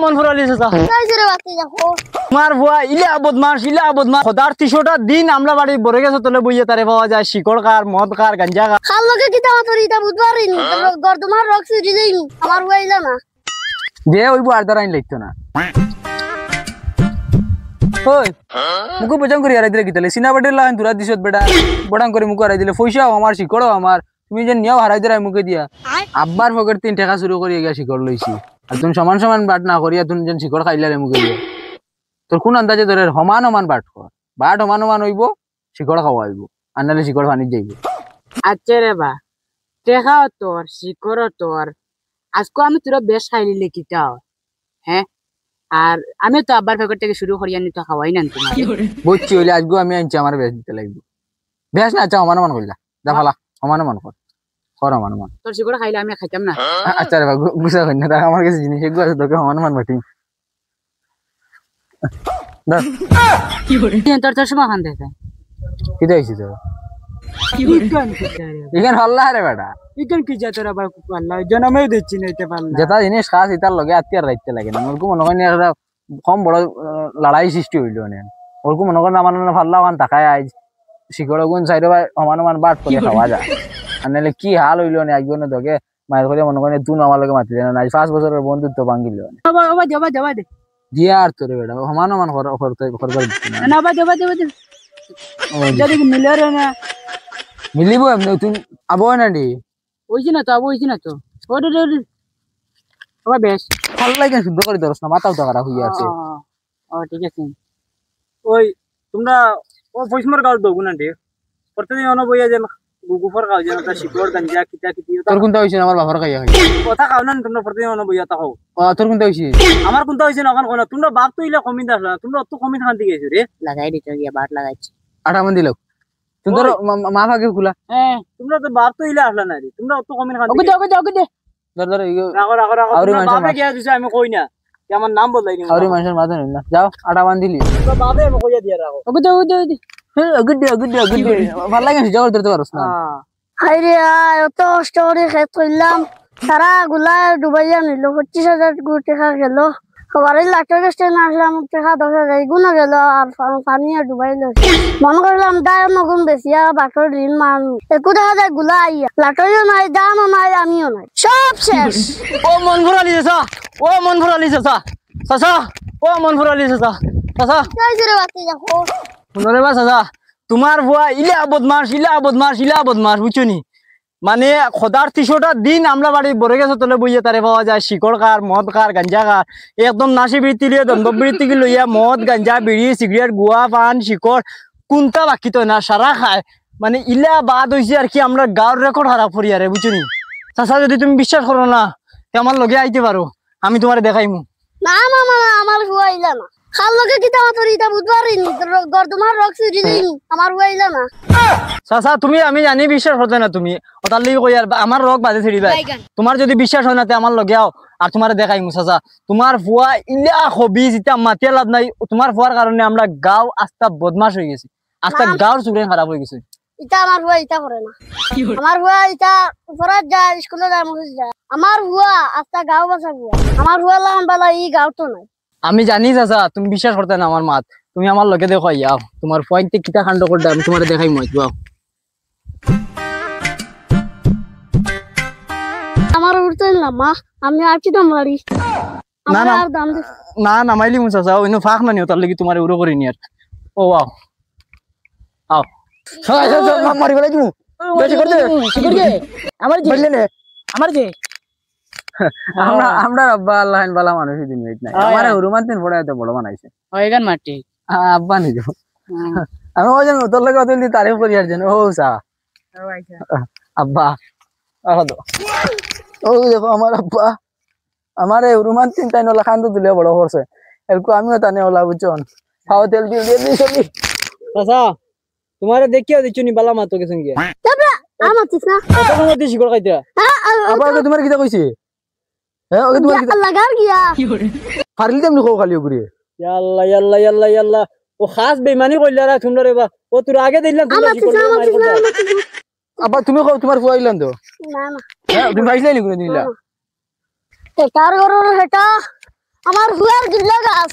মন ফুরালি চাচা তাইরে বাতি দেখো তোমার ভুয়া ইলা বদমাস খোদার ৩০০টা দিন আমরা বাড়ি বরে গেছে তলে বইয়ে তারে পাওয়া যায় শিকড় কার মদ কার গাঞ্জা কার খাল লগে কিতা মাতরি তা বুধবারিনি গর্দমার রক্স দিলেই আমার হইলা না যে ওই আর দ্বারা আইন লাগতো না ওই মুকু বজাং করি আরাই দিলে কিতালে সিনা বাটের লাইন তুরা দিছত বেটা বড়াং করে মুকু আরাই দিলে পয়সাও আমার শিকড়ও আমার তুমি যে নিয়াও হারাই দিলাই মুকে দিয়া আব্বার পকেট ৩ টাকা শুরু করি গিয়া শিকড় লইছি আর তুমি সমান সমান বাট না করিয়া তুমি যেন শিকড় খাইলারে মুকে দিয়া তোর কোন আন্দাজে ধরে সমান বাট কর বাট সমান হইব শিকড় খাওয়া হইব আর নাহলে শিকড় পানিত যাইব আচ্ছা রে বা টেকাও তোর শিকড়ও তোর আজকে আমি তোরা বেশ খাইলি কিটাও হ্যাঁ আর আমি তো আব্বার ফেকর থেকে শুরু করি আনি তো খাওয়াই না তোমার বুঝছি হইলে আজকে আমি আনছি আমার বেশ দিতে লাগবে বেশ না আচ্ছা সমান করিলা যা ফালা সমান কর সমান তোর শিকড় খাইলে আমি খাইতাম না আচ্ছা রে বাবু গুছা কই না আমার কাছে জিনিস এগুলো আছে তোকে সমান বাটি দাও তোর সময় খান দেখে কি দেইছিস তো ইগান হল্লা রে বেটা ইকান কি যা তোর আবার পাল্লা জন্মেও দিচ্ছি না এটা পাল্লা যেটা জিনিস খাস ইতার লগে আত্মীয় রাইতে লাগে না ওরকম মনে করেন একটা কম বড় লড়াই সৃষ্টি হইল না ওরকম মনে করেন আমার ভাল্লা ওখান তাকায় আজ শিকড় গুণ সাইড সমান বাট করে খাওয়া যায় আর নাহলে কি হাল হইল না একজনে তোকে মায়ের করে মনে করেন তুই আমার লগে মাতি না আজ 5 বছরের বন্ধুত্ব ভাঙিল যাবা দে দিয়া আর তোরে বেটা সমান করতে না বা যাবা যদি মিলে রে না মিলিব এমনি তুই আবো না দি ওইছি না তো ওরে আবার বেশ ভালো লাগে শুদ্ধ করে ধরস না মাথাও তো খারাপ হইয়া আছে ও ঠিক আছে ওই তোমরা ও পয়সমর গাল দগু না দে প্রতিদিন অন বইয়া যেন গুগুফর গাল যেন তা শিকড় গাঞ্জা কিতা কিতি তোর কোনটা হইছে আমার বাবার খাইয়া খাই কথা খাও না তোমরা প্রতিদিন অন বইয়া তা খাও তোর কোনটা হইছে আমার কোনটা হইছে না কোন তোমরা বাপ তো ইলা কমিন দাস না তোমরা অত কমিন খান দিকে রে লাগাই দিতে গিয়া বাট লাগাইছি আটা মান দিলো তোর মা ভাগে খুলা হ্যাঁ তোমরা তো বাপ তো ইলা আসলা না রে তোমরা অত কমিন খান ওকে দে ধর রাগো আউরি মানুষের বাপে গিয়া দিছে আমি কই না যে আমার নাম বদলাই নি আউরি মানুষের মাথা না যাও আটা মান দিলি তো বাপে আমি কইয়া দিয়া রাখো ওকে দে গুড ভালো লাগে জগর ধরতে পারছ না হাইরে এত কষ্ট করে খেত করলাম সারা গুলা ডুবাইয়া নিল 25,000 টাকা গেল বাড়ির লাটের কাছে না আসলাম টাকা 10,000 গুণা গেল আর পানি ডুবাইল মনে করলাম দায় নগুন বেশিয়া বাটর ঋণ মান 21,000 গুলা আইয়া লাটরিও নাই দামও নাই আমিও নাই সব শেষ ও মন ভরালি চাচা ও মন ভরালি চাচা তাইরে বাতি দেখো শুনরে বা চাচা তোমার ভুয়া ইলা বদমাস বুঝছো নি মানে খোদার ৩০০টা দিন আমরা বাড়ি বরে গেছে তলে বইয়ে তারে পাওয়া যায় শিকড় কার মদ কার গাঞ্জা কার একদম নাশি বৃত্তি লিয়ে দণ্ডবৃত্তি লইয়া মদ গাঞ্জা বিড়ি সিগারেট গুয়া পান শিকড় কোনটা বাকি তো না সারা খায় মানে ইলা বাদ হয়েছে আর কি আমরা গাঁর রেকর্ড হারা পড়ি আরে বুঝছো নি চাচা যদি তুমি বিশ্বাস করো না আমার লগে আইতে পারো আমি তোমার দেখাইমু না মামা আমার হইলা না খাল লগে কিতা মাতরি তা বুধবারিনি গর্দমার রক্স দিলেই আমার হইলা না চাচা তুমি আমি জানি বিশ্বাস হতে না তুমি ওটার লিগে কই আর আমার রোগ বাজে ছিড়ি ভাই তোমার যদি বিশ্বাস হয় না তে আমার লগে আও আর তোমারে দেখাই মু চাচা তোমার ফুয়া ইলা হবি যেটা মাতিয়া লাভ নাই তোমার ফুয়ার কারণে আমরা গাঁও আস্তা বদমাশ হয়ে গেছি আস্তা গাঁওর চুরে খারাপ হয়ে গেছে ইটা আমার হুয়া ইটা করে না আমার হুয়া ইটা উপরাত যায় স্কুলে যায় মসজিদ যায় আমার হুয়া আস্তা গাঁও বাসা হুয়া আমার হুয়া লাম বালা ই গাঁও তো নাই আমি জানি চাচা তুমি বিশ্বাস করতে না আমার মাত তুমি আমার লগে দেখো আও তোমার পয়েন্টে কিটা কাণ্ড করতে আমি তোমারে দেখাই মই যাও আমার উঠতে না মা আমি আছি তো মারি না আর দাম দে না নামাইলি মু চাচা ওইনো ফাঁক না নিও তার লাগি তোমারে উড়ো করি নি আর ও আও মারি ফেলাই তুমি বেশি করতে আমার যে আমরা আব্বা আল্লাহ বালা মানুষই দিন হইত নাই আমারে হুরুমান দিন পড়া এত বড় বানাইছে ওইগান মাটি আব্বা নি যাও আমি ওজন তোর লাগে অতল দি তারিফ করি আর জানো ও সা আব্বা আদো ও দেখো আমার আব্বা আমারে হুরুমান তিন তাই নলা খান তো দিলে বড় করছে এরকম আমিও তানে ওলা বুঝছন খাও তেল দিয়ে দিয়ে সবই আচ্ছা তোমারে দেখিও দিছুনি বালা মাতো গেছন গিয়া তারপরে আমার তিস না কত সময় দিছি গড় খাইতা আব্বা তোমার কিটা কইছে হ্যাঁ ওকে তোমার কিটা লাগার গিয়া ফারলি তেমনি কো খালি ওগুরি ইয়াল্লা ও খাস বেঈমানি কইলা রা তোমরা রে বা ও তোর আগে দিলাম তোমরা কি করলে মারি করতে আব্বা তুমি কও তোমার ফুয়াইলাম তো না না হ্যাঁ তুমি পাইছলাই নি কোন দিলা তার গরর হেটা আমার হুয়ার গিল্লা গাছ